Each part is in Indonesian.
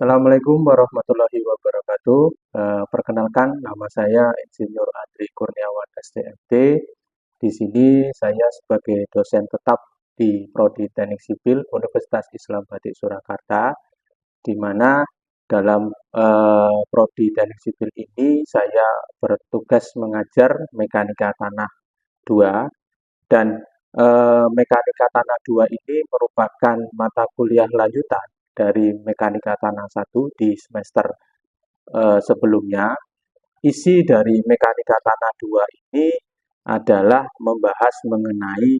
Assalamualaikum warahmatullahi wabarakatuh. Perkenalkan, nama saya Insinyur Andri Kurniawan STMT. Di sini saya sebagai dosen tetap di Prodi Teknik Sipil Universitas Islam Batik Surakarta, di mana dalam Prodi Teknik Sipil ini saya bertugas mengajar Mekanika Tanah 2 dan Mekanika Tanah 2 ini merupakan mata kuliah lanjutan dari Mekanika Tanah 1 di semester sebelumnya. Isi dari Mekanika Tanah 2 ini adalah membahas mengenai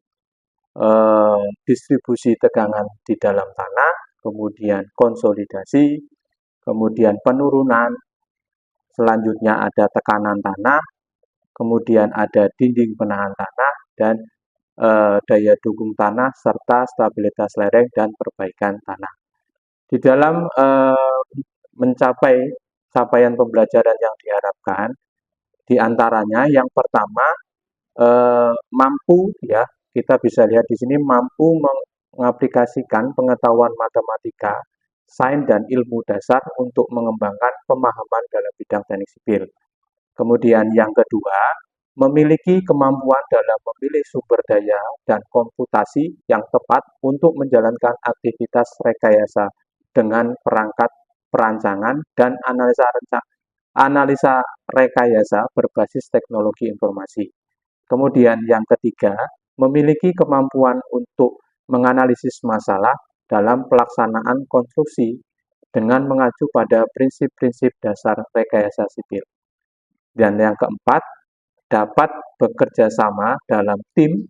distribusi tegangan di dalam tanah, kemudian konsolidasi, kemudian penurunan, selanjutnya ada tekanan tanah, kemudian ada dinding penahan tanah, dan daya dukung tanah, serta stabilitas lereng dan perbaikan tanah. Di dalam mencapai capaian pembelajaran yang diharapkan, diantaranya yang pertama mampu, ya, kita bisa lihat di sini mampu mengaplikasikan pengetahuan matematika, sains dan ilmu dasar untuk mengembangkan pemahaman dalam bidang teknik sipil. Kemudian yang kedua, memiliki kemampuan dalam memilih sumber daya dan komputasi yang tepat untuk menjalankan aktivitas rekayasa dengan perangkat perancangan dan analisa rekayasa berbasis teknologi informasi. Kemudian yang ketiga, memiliki kemampuan untuk menganalisis masalah dalam pelaksanaan konstruksi dengan mengacu pada prinsip-prinsip dasar rekayasa sipil. Dan yang keempat, dapat bekerja sama dalam tim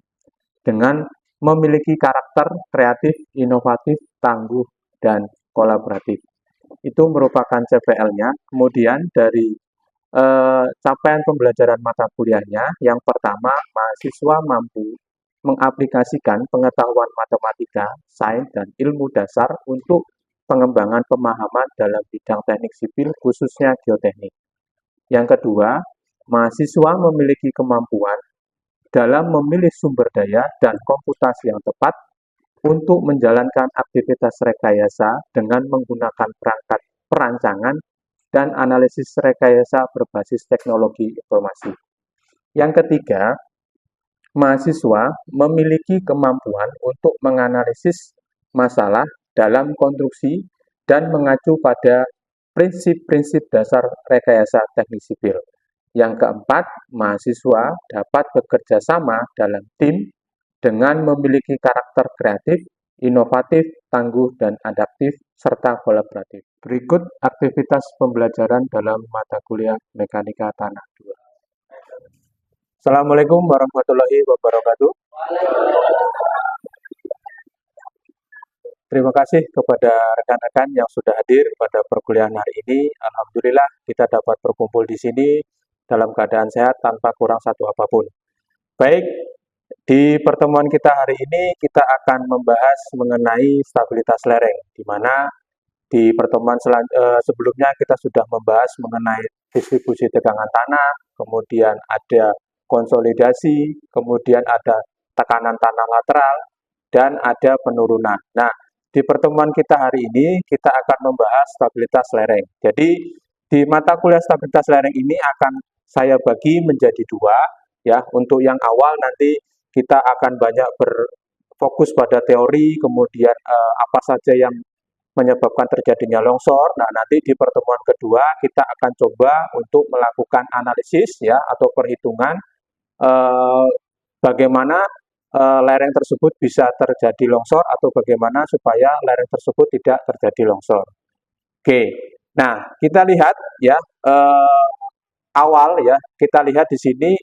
dengan memiliki karakter kreatif, inovatif, tangguh, dan kolaboratif. Itu merupakan CPL-nya. Kemudian dari capaian pembelajaran mata kuliahnya, yang pertama, mahasiswa mampu mengaplikasikan pengetahuan matematika, sains, dan ilmu dasar untuk pengembangan pemahaman dalam bidang teknik sipil, khususnya geoteknik. Yang kedua, mahasiswa memiliki kemampuan dalam memilih sumber daya dan komputasi yang tepat untuk menjalankan aktivitas rekayasa dengan menggunakan perangkat perancangan dan analisis rekayasa berbasis teknologi informasi. Yang ketiga, mahasiswa memiliki kemampuan untuk menganalisis masalah dalam konstruksi dan mengacu pada prinsip-prinsip dasar rekayasa teknik sipil. Yang keempat, mahasiswa dapat bekerja sama dalam tim dengan memiliki karakter kreatif, inovatif, tangguh, dan adaptif, serta kolaboratif. Berikut aktivitas pembelajaran dalam mata kuliah Mekanika Tanah 2. Assalamualaikum warahmatullahi wabarakatuh. Terima kasih kepada rekan-rekan yang sudah hadir pada perkuliahan hari ini. Alhamdulillah kita dapat berkumpul di sini dalam keadaan sehat tanpa kurang satu apapun. Baik, di pertemuan kita hari ini kita akan membahas mengenai stabilitas lereng, di mana di pertemuan sebelumnya kita sudah membahas mengenai distribusi tegangan tanah, kemudian ada konsolidasi, kemudian ada tekanan tanah lateral, dan ada penurunan. Nah, di pertemuan kita hari ini, kita akan membahas stabilitas lereng. Jadi, di mata kuliah stabilitas lereng ini akan saya bagi menjadi dua, ya. Untuk yang awal nanti kita akan banyak berfokus pada teori, kemudian apa saja yang menyebabkan terjadinya longsor. Nah, nanti di pertemuan kedua kita akan coba untuk melakukan analisis, ya, atau perhitungan bagaimana lereng tersebut bisa terjadi longsor atau bagaimana supaya lereng tersebut tidak terjadi longsor. Oke, nah kita lihat, ya, awal, ya, kita lihat di sini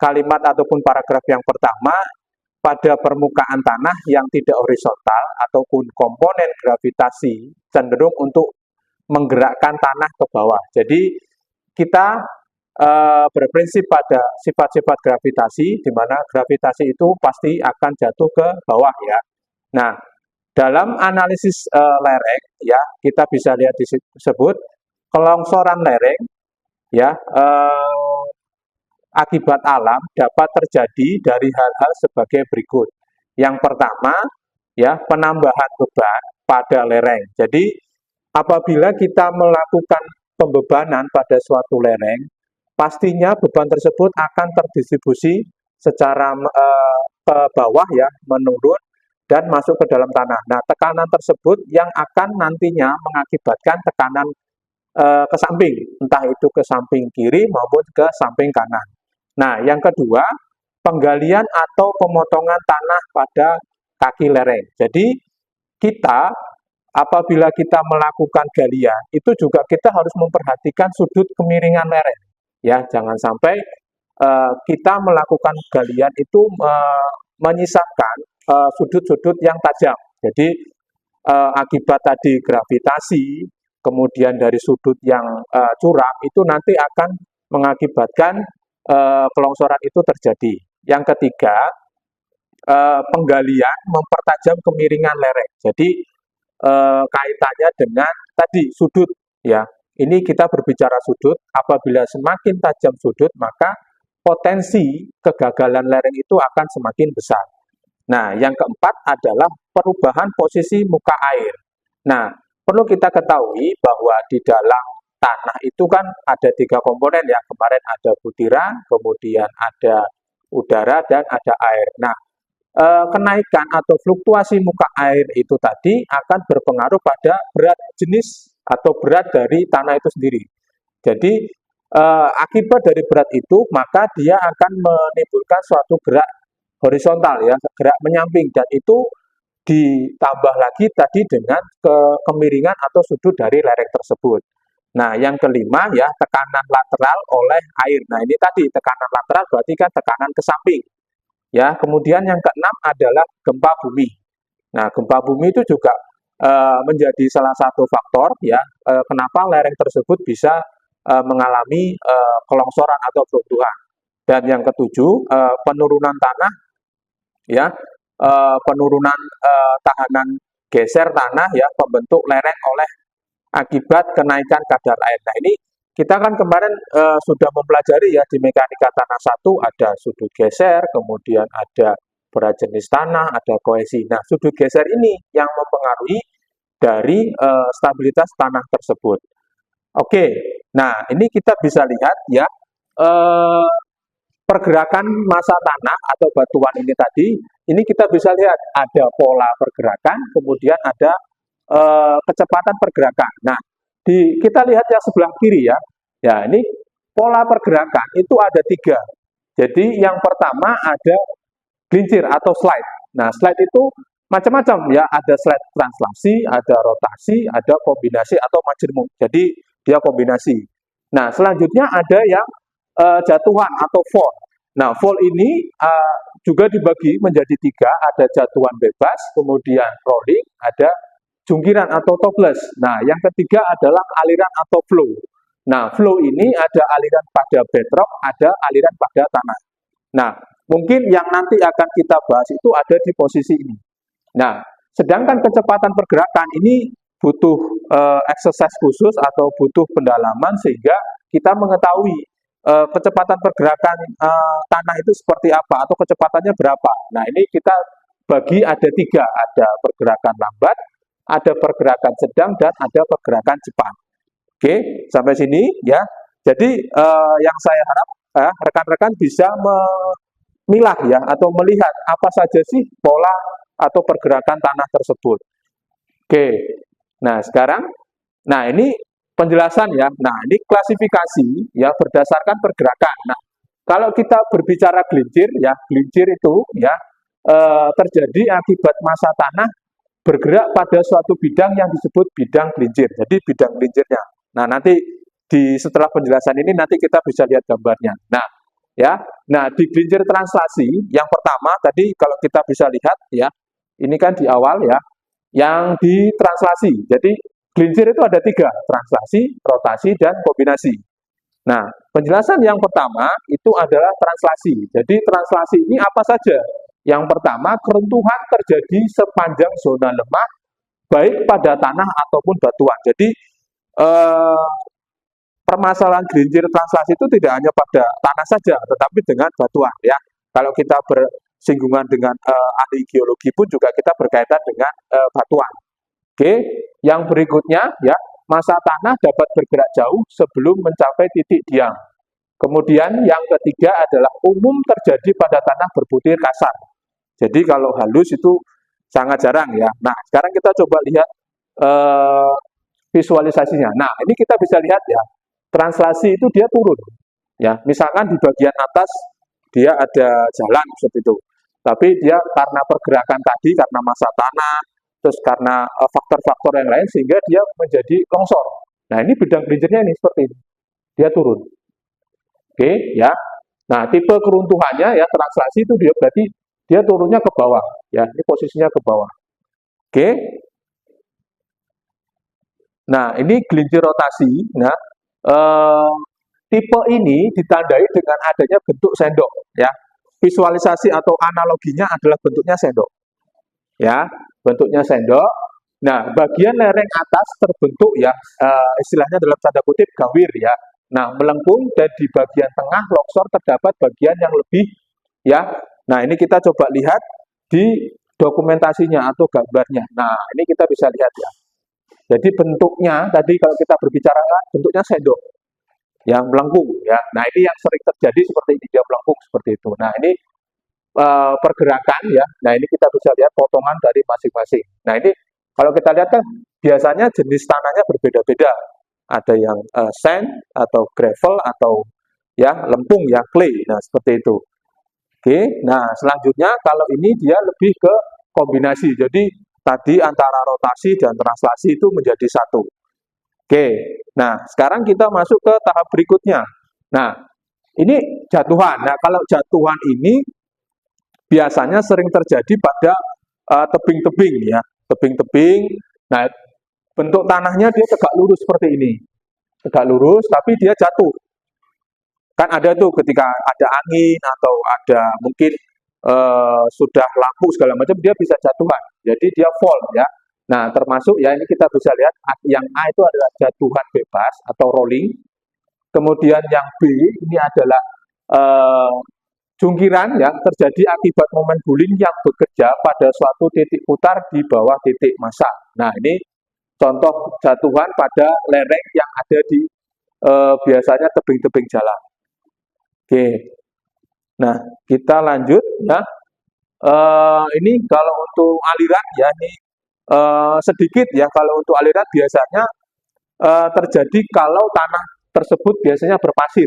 kalimat ataupun paragraf yang pertama, pada permukaan tanah yang tidak horizontal ataupun komponen gravitasi cenderung untuk menggerakkan tanah ke bawah. Jadi kita berprinsip pada sifat-sifat gravitasi, di mana gravitasi itu pasti akan jatuh ke bawah, ya. Nah, dalam analisis lereng, ya, kita bisa lihat disebut kelongsoran lereng, ya, akibat alam dapat terjadi dari hal-hal sebagai berikut. Yang pertama, ya, penambahan beban pada lereng. Jadi apabila kita melakukan pembebanan pada suatu lereng, pastinya beban tersebut akan terdistribusi secara ke bawah ya, menurun dan masuk ke dalam tanah. Nah, tekanan tersebut yang akan nantinya mengakibatkan tekanan ke samping, entah itu ke samping kiri maupun ke samping kanan. Nah, yang kedua, penggalian atau pemotongan tanah pada kaki lereng. Jadi, kita apabila kita melakukan galian, itu juga kita harus memperhatikan sudut kemiringan lereng. Ya, jangan sampai kita melakukan galian itu menyisakan sudut-sudut yang tajam. Jadi akibat tadi gravitasi, kemudian dari sudut yang curam itu nanti akan mengakibatkan kelongsoran itu terjadi. Yang ketiga, penggalian mempertajam kemiringan lereng. Jadi kaitannya dengan tadi sudut ya. Ini kita berbicara sudut, apabila semakin tajam sudut maka potensi kegagalan lereng itu akan semakin besar. Nah, yang keempat adalah perubahan posisi muka air. Nah, perlu kita ketahui bahwa di dalam tanah itu kan ada 3 komponen ya. Kemarin ada butiran, kemudian ada udara, dan ada air. Nah, kenaikan atau fluktuasi muka air itu tadi akan berpengaruh pada berat jenis atau berat dari tanah itu sendiri. Jadi akibat dari berat itu maka dia akan menimbulkan suatu gerak horizontal ya, gerak menyamping, dan itu ditambah lagi tadi dengan kemiringan atau sudut dari lereng tersebut. Nah, yang kelima ya, tekanan lateral oleh air. Nah, ini tadi tekanan lateral berarti kan tekanan ke samping. Ya, kemudian yang keenam adalah gempa bumi. Nah, gempa bumi itu juga menjadi salah satu faktor ya kenapa lereng tersebut bisa mengalami kelongsoran atau runtuhan. Dan yang ketujuh, penurunan tanah ya, penurunan tahanan geser tanah ya, pembentuk lereng oleh akibat kenaikan kadar air. Nah, ini kita kan kemarin sudah mempelajari ya di mekanika tanah 1 ada sudut geser, kemudian ada berat jenis tanah, ada kohesi. Nah, sudut geser ini yang mempengaruhi dari stabilitas tanah tersebut. Oke, nah ini kita bisa lihat ya pergerakan massa tanah atau batuan ini tadi. Ini kita bisa lihat ada pola pergerakan, kemudian ada kecepatan pergerakan. Nah, kita lihat yang sebelah kiri ya. Ya, ini pola pergerakan itu ada 3. Jadi yang pertama ada gelincir atau slide. Nah, slide itu macam-macam ya, ada slide translasi, ada rotasi, ada kombinasi atau majemuk. Jadi dia kombinasi. Nah, selanjutnya ada yang jatuhan atau fall. Nah, fall ini juga dibagi menjadi 3, ada jatuhan bebas, kemudian rolling, ada jungkiran atau topless. Nah, yang ketiga adalah aliran atau flow. Nah, flow ini ada aliran pada bedrock, ada aliran pada tanah. Nah, mungkin yang nanti akan kita bahas itu ada di posisi ini. Nah, sedangkan kecepatan pergerakan ini butuh exercise khusus atau butuh pendalaman sehingga kita mengetahui kecepatan pergerakan tanah itu seperti apa atau kecepatannya berapa. Nah, ini kita bagi ada 3, ada pergerakan lambat, ada pergerakan sedang, dan ada pergerakan cepat. Oke, sampai sini ya. Jadi yang saya harap rekan-rekan bisa memilah ya atau melihat apa saja sih pola atau pergerakan tanah tersebut. Oke, nah sekarang, nah ini penjelasan ya. Nah, ini klasifikasi ya berdasarkan pergerakan. Nah, kalau kita berbicara gelincir ya, gelincir itu ya terjadi akibat massa tanah bergerak pada suatu bidang yang disebut bidang gelincir. Jadi bidang gelincirnya. Nah, nanti setelah penjelasan ini nanti kita bisa lihat gambarnya. Nah, ya. Nah, di gelincir translasi yang pertama tadi kalau kita bisa lihat ya, ini kan di awal ya, yang di translasi. Jadi gelincir itu ada 3, translasi, rotasi, dan kombinasi. Nah, penjelasan yang pertama itu adalah translasi. Jadi translasi ini apa saja? Yang pertama, keruntuhan terjadi sepanjang zona lemah, baik pada tanah ataupun batuan. Jadi permasalahan gelincir translasi itu tidak hanya pada tanah saja, tetapi dengan batuan ya. Kalau kita bersinggungan dengan ahli geologi pun juga kita berkaitan dengan batuan. Oke, yang berikutnya ya, massa tanah dapat bergerak jauh sebelum mencapai titik diam. Kemudian yang ketiga adalah umum terjadi pada tanah berbutir kasar. Jadi kalau halus itu sangat jarang ya. Nah, sekarang kita coba lihat visualisasinya. Nah, ini kita bisa lihat ya, translasi itu dia turun. Ya, misalkan di bagian atas dia ada jalan seperti itu. Tapi dia karena pergerakan tadi, karena massa tanah, terus karena faktor-faktor yang lain sehingga dia menjadi longsor. Nah, ini bidang gelincirnya ini seperti ini. Dia turun. Oke, ya. Nah, tipe keruntuhannya ya translasi itu dia berarti dia turunnya ke bawah, ya. Ini posisinya ke bawah. Oke. Nah, ini gelincir rotasi. Nah, tipe ini ditandai dengan adanya bentuk sendok, ya. Visualisasi atau analoginya adalah bentuknya sendok. Ya, bentuknya sendok. Nah, bagian lereng atas terbentuk ya, istilahnya dalam tanda kutip gawir ya. Nah, melengkung dan di bagian tengah longsor terdapat bagian yang lebih ya. Nah, ini kita coba lihat di dokumentasinya atau gambarnya. Nah, ini kita bisa lihat ya. Jadi bentuknya tadi kalau kita berbicara bentuknya sendok yang melengkung ya. Nah, ini yang sering terjadi seperti ini, dia melengkung seperti itu. Nah, ini pergerakan ya. Nah, ini kita bisa lihat potongan dari masing-masing. Nah, ini kalau kita lihat kan biasanya jenis tanahnya berbeda-beda. Ada yang sand atau gravel atau ya lempung ya clay. Nah, seperti itu. Oke. Nah, selanjutnya kalau ini dia lebih ke kombinasi. Jadi tadi antara rotasi dan translasi itu menjadi satu. Oke. Nah, sekarang kita masuk ke tahap berikutnya. Nah, ini jatuhan. Nah, kalau jatuhan ini biasanya sering terjadi pada tebing-tebing ya, tebing-tebing. Nah, bentuk tanahnya dia tegak lurus seperti ini, tegak lurus, tapi dia jatuh. Kan ada tuh ketika ada angin atau ada mungkin sudah lampu segala macam, dia bisa jatuhan. Jadi dia fall ya. Nah, termasuk ya ini kita bisa lihat yang A itu adalah jatuhan bebas atau rolling. Kemudian yang B ini adalah jungkiran yang terjadi akibat momen guling yang bekerja pada suatu titik putar di bawah titik massa. Nah, ini contoh jatuhan pada lereng yang ada di biasanya tebing-tebing jalan. Oke. Nah, kita lanjut ya. Ini kalau untuk aliran ya ini sedikit ya, kalau untuk aliran biasanya terjadi kalau tanah tersebut biasanya berpasir.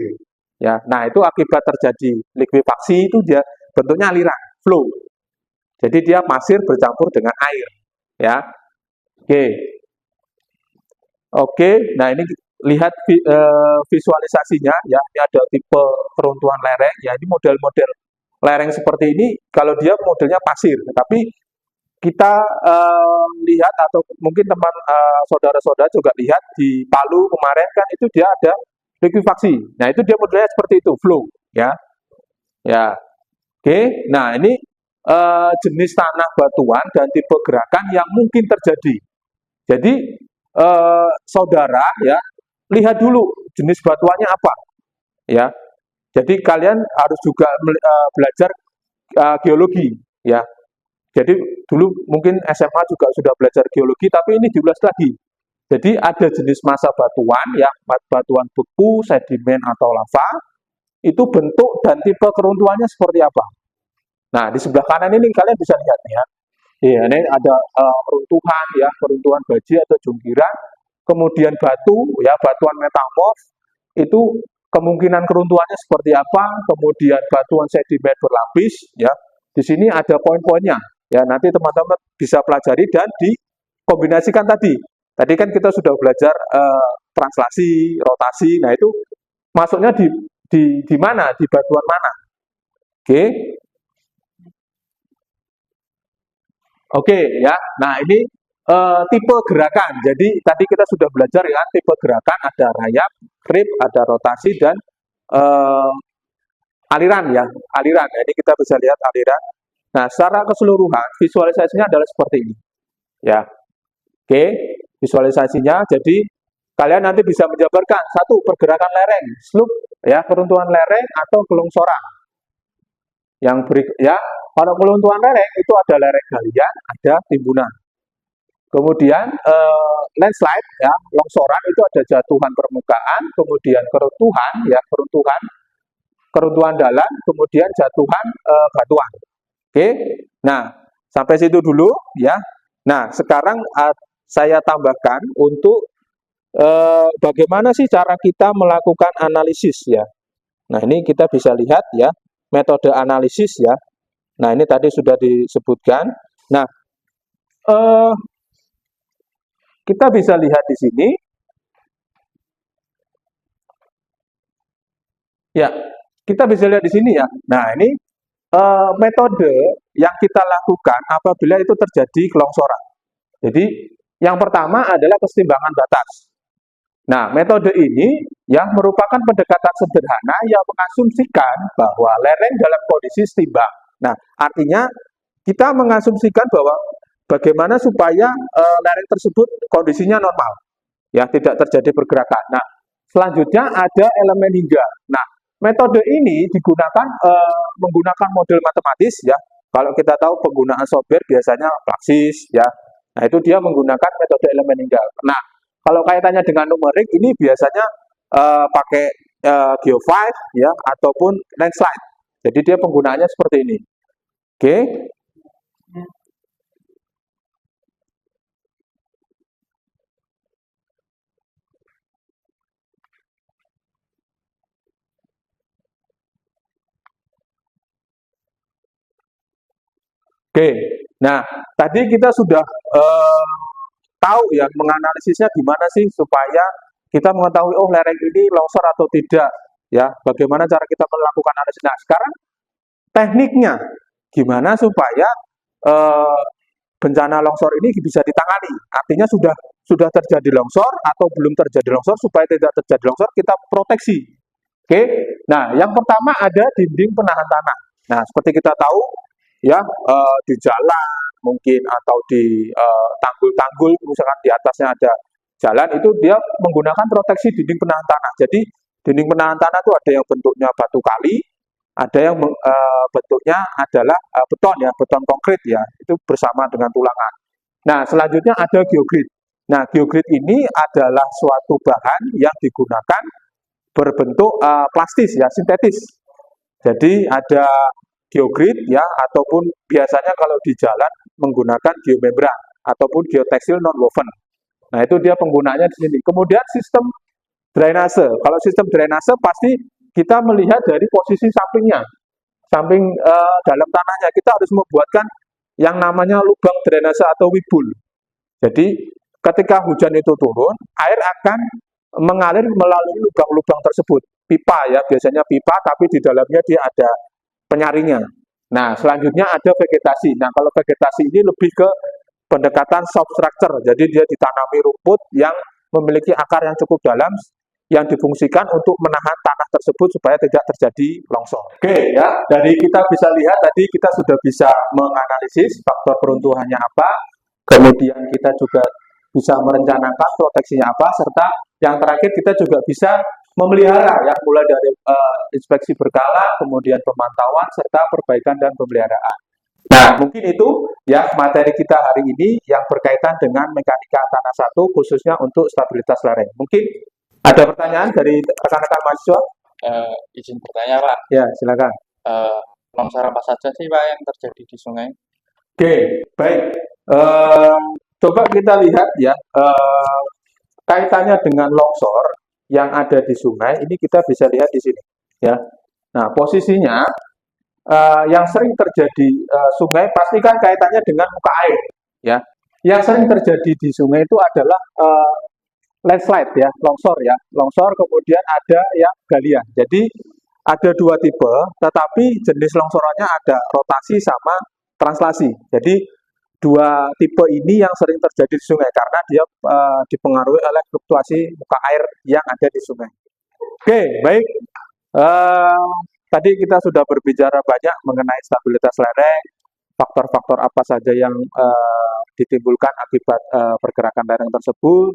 Ya, nah itu akibat terjadi likuifaksi itu dia bentuknya aliran, flow. Jadi dia pasir bercampur dengan air. Ya, oke, oke. Nah ini lihat visualisasinya ya. Ini ada tipe keruntuhan lereng. Ya ini model-model lereng seperti ini. Kalau dia modelnya pasir, tapi kita lihat atau mungkin teman saudara-saudara juga lihat di Palu kemarin kan itu dia ada likuifaksi. Nah, itu dia modelnya seperti itu, flow, ya. Ya. Oke. Nah, ini jenis tanah batuan dan tipe gerakan yang mungkin terjadi. Jadi saudara ya, lihat dulu jenis batuannya apa. Ya. Jadi kalian harus juga belajar geologi, ya. Jadi dulu mungkin SMA juga sudah belajar geologi, tapi ini diulas lagi. Jadi ada jenis massa batuan, ya batuan beku, sedimen atau lava, itu bentuk dan tipe keruntuhannya seperti apa. Nah di sebelah kanan ini kalian bisa lihat ya, ya ini ada keruntuhan ya, keruntuhan baji atau jungkiran, kemudian batu ya, batuan metamorf itu kemungkinan keruntuhannya seperti apa, kemudian batuan sedimen berlapis ya, di sini ada poin-poinnya ya, nanti teman-teman bisa pelajari dan dikombinasikan tadi. Tadi kan kita sudah belajar translasi, rotasi. Nah, itu masuknya di mana? Di batuan mana? Oke. Oke, ya. Nah, ini tipe gerakan. Jadi, tadi kita sudah belajar ya, tipe gerakan ada rayap, creep, ada rotasi, dan aliran ya. Aliran. Nah, ini kita bisa lihat aliran. Nah, secara keseluruhan, visualisasinya adalah seperti ini. Ya. Oke, visualisasinya. Jadi kalian nanti bisa menjabarkan satu pergerakan lereng, slope ya, keruntuhan lereng atau gelongsoran. Yang kalau keruntuhan lereng itu ada lereng galian, ada timbunan. Kemudian landslide ya, longsoran itu ada jatuhan permukaan, kemudian keruntuhan ya, keruntuhan dalam, kemudian jatuhan batuan. Oke. Nah, sampai situ dulu ya. Nah, sekarang saya tambahkan untuk bagaimana sih cara kita melakukan analisis ya. Nah, ini kita bisa lihat ya, metode analisis ya. Nah, ini tadi sudah disebutkan. Nah, kita bisa lihat di sini. Ya, kita bisa lihat di sini ya. Nah, ini metode yang kita lakukan apabila itu terjadi kelongsoran. Jadi, yang pertama adalah kesetimbangan batas. Nah, metode ini yang merupakan pendekatan sederhana yang mengasumsikan bahwa lereng dalam kondisi setimbang. Nah, artinya kita mengasumsikan bahwa bagaimana supaya lereng tersebut kondisinya normal, ya tidak terjadi pergerakan. Nah, selanjutnya ada elemen hingga. Nah, metode ini digunakan menggunakan model matematis ya. Kalau kita tahu penggunaan software biasanya Praxis ya. Nah, itu dia menggunakan metode elemen hingga. Nah, kalau kaitannya dengan numerik ini biasanya pakai Geo5 ya ataupun landslide. Jadi dia penggunaannya seperti ini. Oke. Oke. Nah, tadi kita sudah tahu ya menganalisisnya gimana sih supaya kita mengetahui oh lereng ini longsor atau tidak ya. Bagaimana cara kita melakukan analisis. Nah, sekarang tekniknya gimana supaya eh, bencana longsor ini bisa ditangani. Artinya sudah terjadi longsor atau belum terjadi longsor supaya tidak terjadi longsor kita proteksi. Oke. Nah, yang pertama ada dinding penahan tanah. Nah, seperti kita tahu ya di jalan mungkin atau di tanggul-tanggul misalkan di atasnya ada jalan itu dia menggunakan proteksi dinding penahan tanah. Jadi dinding penahan tanah itu ada yang bentuknya batu kali, ada yang bentuknya adalah beton ya, beton konkret ya, itu bersama dengan tulangan. Nah, selanjutnya ada geogrid. Nah, geogrid ini adalah suatu bahan yang digunakan berbentuk plastis ya, sintetis. Jadi ada geogrid ya ataupun biasanya kalau di jalan menggunakan geomembran ataupun geotekstil non-woven. Nah, itu dia penggunaannya di sini. Kemudian sistem drainase. Kalau sistem drainase pasti kita melihat dari posisi sampingnya. Samping dalam tanahnya kita harus membuatkan yang namanya lubang drainase atau wibul. Jadi ketika hujan itu turun, air akan mengalir melalui lubang-lubang tersebut. Pipa ya, biasanya pipa tapi di dalamnya dia ada penyaringnya. Nah, selanjutnya ada vegetasi. Nah, kalau vegetasi ini lebih ke pendekatan soft structure. Jadi dia ditanami rumput yang memiliki akar yang cukup dalam yang difungsikan untuk menahan tanah tersebut supaya tidak terjadi longsor. Oke ya, dari kita bisa lihat tadi kita sudah bisa menganalisis faktor peruntuhannya apa, kemudian kita juga bisa merencanakan proteksinya apa, serta yang terakhir kita juga bisa memelihara ya, mulai dari inspeksi berkala, kemudian pemantauan serta perbaikan dan pemeliharaan. Nah, mungkin itu ya materi kita hari ini yang berkaitan dengan mekanika tanah 1 khususnya untuk stabilitas lereng. Mungkin ada pertanyaan dari rekan-rekan mahasiswa? Izin bertanya Pak, Ya, silakan. longsor apa saja sih Pak yang terjadi di sungai? Oke, baik. Coba kita lihat ya, kaitannya dengan longsor yang ada di sungai, ini kita bisa lihat di sini. Ya. Nah, posisinya yang sering terjadi sungai pasti kan kaitannya dengan muka air. Ya. Yang sering terjadi di sungai itu adalah landslide ya, longsor ya. Longsor kemudian ada yang galian. Jadi ada dua tipe, tetapi jenis longsorannya ada rotasi sama translasi. Jadi dua tipe ini yang sering terjadi di sungai karena dia dipengaruhi oleh fluktuasi muka air yang ada di sungai. Oke, baik. Tadi kita sudah berbicara banyak mengenai stabilitas lereng, faktor-faktor apa saja yang ditimbulkan akibat pergerakan lereng tersebut,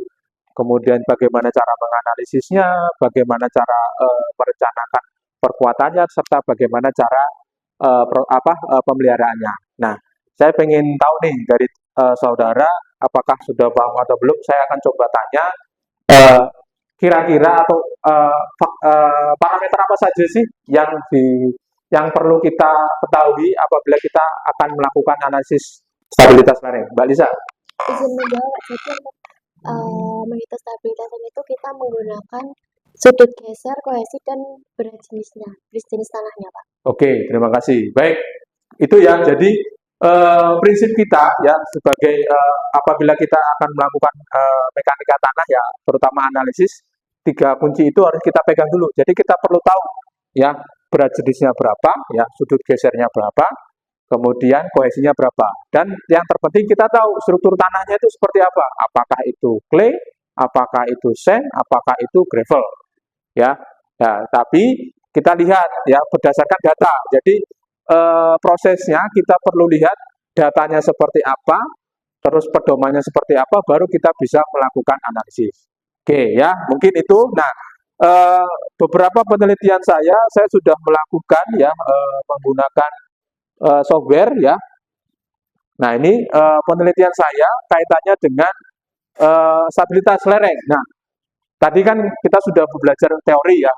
kemudian bagaimana cara menganalisisnya, bagaimana cara merencanakan perkuatannya, serta bagaimana cara pemeliharaannya. Nah, saya pengen tahu nih dari saudara, apakah sudah paham atau belum, saya akan coba tanya kira-kira atau parameter apa saja sih yang perlu kita ketahui apabila kita akan melakukan analisis stabilitas lereng. Mbak Lisa. Izin menjawab, jadi untuk menghitung stabilitasnya itu kita menggunakan sudut geser, kohesi, dan berat jenis tanahnya, Pak. Oke, terima kasih. Baik, itu ya. Jadi prinsip kita ya sebagai apabila kita akan melakukan mekanika tanah ya, terutama analisis, 3 kunci itu harus kita pegang dulu. Jadi kita perlu tahu ya berat jenisnya berapa, ya sudut gesernya berapa, kemudian kohesinya berapa. Dan yang terpenting kita tahu struktur tanahnya itu seperti apa. Apakah itu clay, apakah itu sand, apakah itu gravel. Ya. Nah, tapi kita lihat ya berdasarkan data. Jadi prosesnya kita perlu lihat datanya seperti apa, terus pedomannya seperti apa, baru kita bisa melakukan analisis. Oke ya, mungkin itu. Nah, beberapa penelitian saya sudah melakukan ya menggunakan software ya. Nah, ini penelitian saya kaitannya dengan stabilitas lereng. Nah, tadi kan kita sudah belajar teori ya,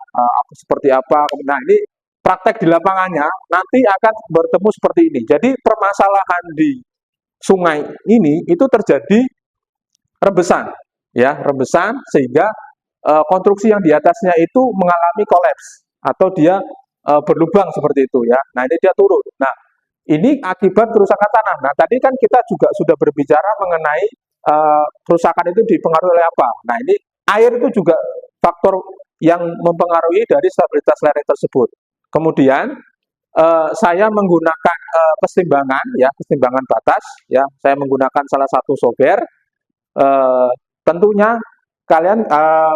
seperti apa. Nah, ini praktek di lapangannya nanti akan bertemu seperti ini. Jadi permasalahan di sungai ini itu terjadi rembesan, ya rembesan sehingga konstruksi yang di atasnya itu mengalami kolaps atau dia berlubang seperti itu ya. Nah ini dia turun. Nah ini akibat kerusakan tanah. Nah tadi kan kita juga sudah berbicara mengenai kerusakan itu dipengaruhi oleh apa. Nah ini air itu juga faktor yang mempengaruhi dari stabilitas lereng tersebut. Kemudian saya menggunakan keseimbangan ya, keseimbangan batas ya. Saya menggunakan salah satu software. Tentunya kalian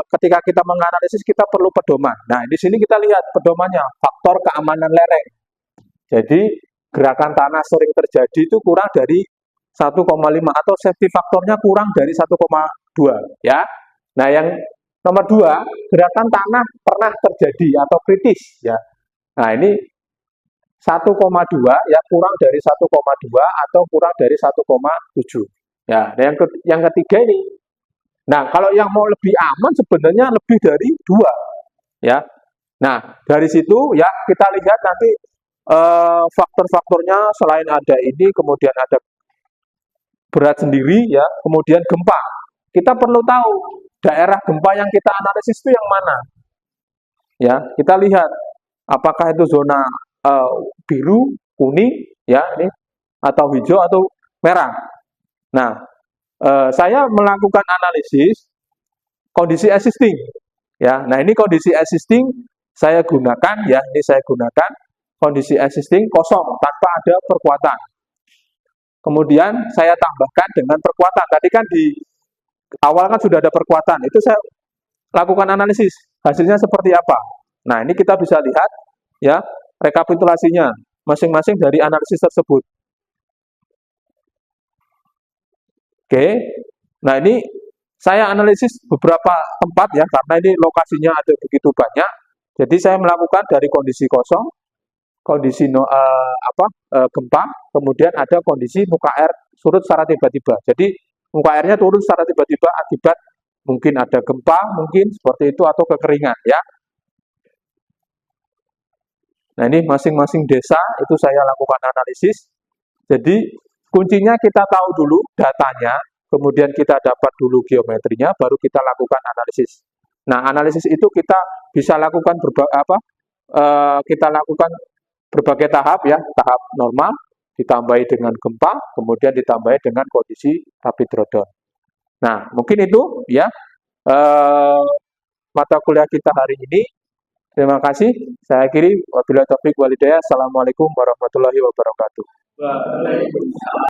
ketika kita menganalisis kita perlu pedoman. Nah, di sini kita lihat pedomannya, faktor keamanan lereng. Jadi gerakan tanah sering terjadi itu kurang dari 1,5 atau safety faktornya kurang dari 1,2 ya. Nah, yang nomor 2, gerakan tanah pernah terjadi atau kritis ya. Nah, ini 1,2 ya kurang dari 1,2 atau kurang dari 1,7. Ya, dan yang ketiga ini. Nah, kalau yang mau lebih aman sebenarnya lebih dari 2. Ya. Nah, dari situ ya kita lihat nanti faktor-faktornya selain ada ini, kemudian ada berat sendiri ya, kemudian gempa. Kita perlu tahu daerah gempa yang kita analisis itu yang mana. Ya, kita lihat apakah itu zona biru, kuning, ya ini, atau hijau atau merah. Nah, saya melakukan analisis kondisi existing, ya. Nah ini kondisi existing saya gunakan, ya. Ini saya gunakan kondisi existing kosong tanpa ada perkuatan. Kemudian saya tambahkan dengan perkuatan. Tadi kan di awal kan sudah ada perkuatan. Itu saya lakukan analisis. Hasilnya seperti apa? Nah ini kita bisa lihat, ya. Rekapitulasinya masing-masing dari analisis tersebut. Oke, nah ini saya analisis beberapa tempat ya, karena ini lokasinya ada begitu banyak. Jadi saya melakukan dari kondisi kosong, kondisi gempa, kemudian ada kondisi muka air surut secara tiba-tiba. Jadi muka airnya turun secara tiba-tiba akibat mungkin ada gempa, mungkin seperti itu atau kekeringan ya. Nah ini masing-masing desa itu saya lakukan analisis. Jadi kuncinya kita tahu dulu datanya, kemudian kita dapat dulu geometrinya, baru kita lakukan analisis. Nah analisis itu kita bisa lakukan berbagai tahap ya, tahap normal, ditambahi dengan gempa, kemudian ditambahi dengan kondisi rapid drawdown. Nah mungkin itu ya mata kuliah kita hari ini. Terima kasih. Saya akhiri. Wabillahi taufiq wal hidayah. Assalamualaikum warahmatullahi wabarakatuh.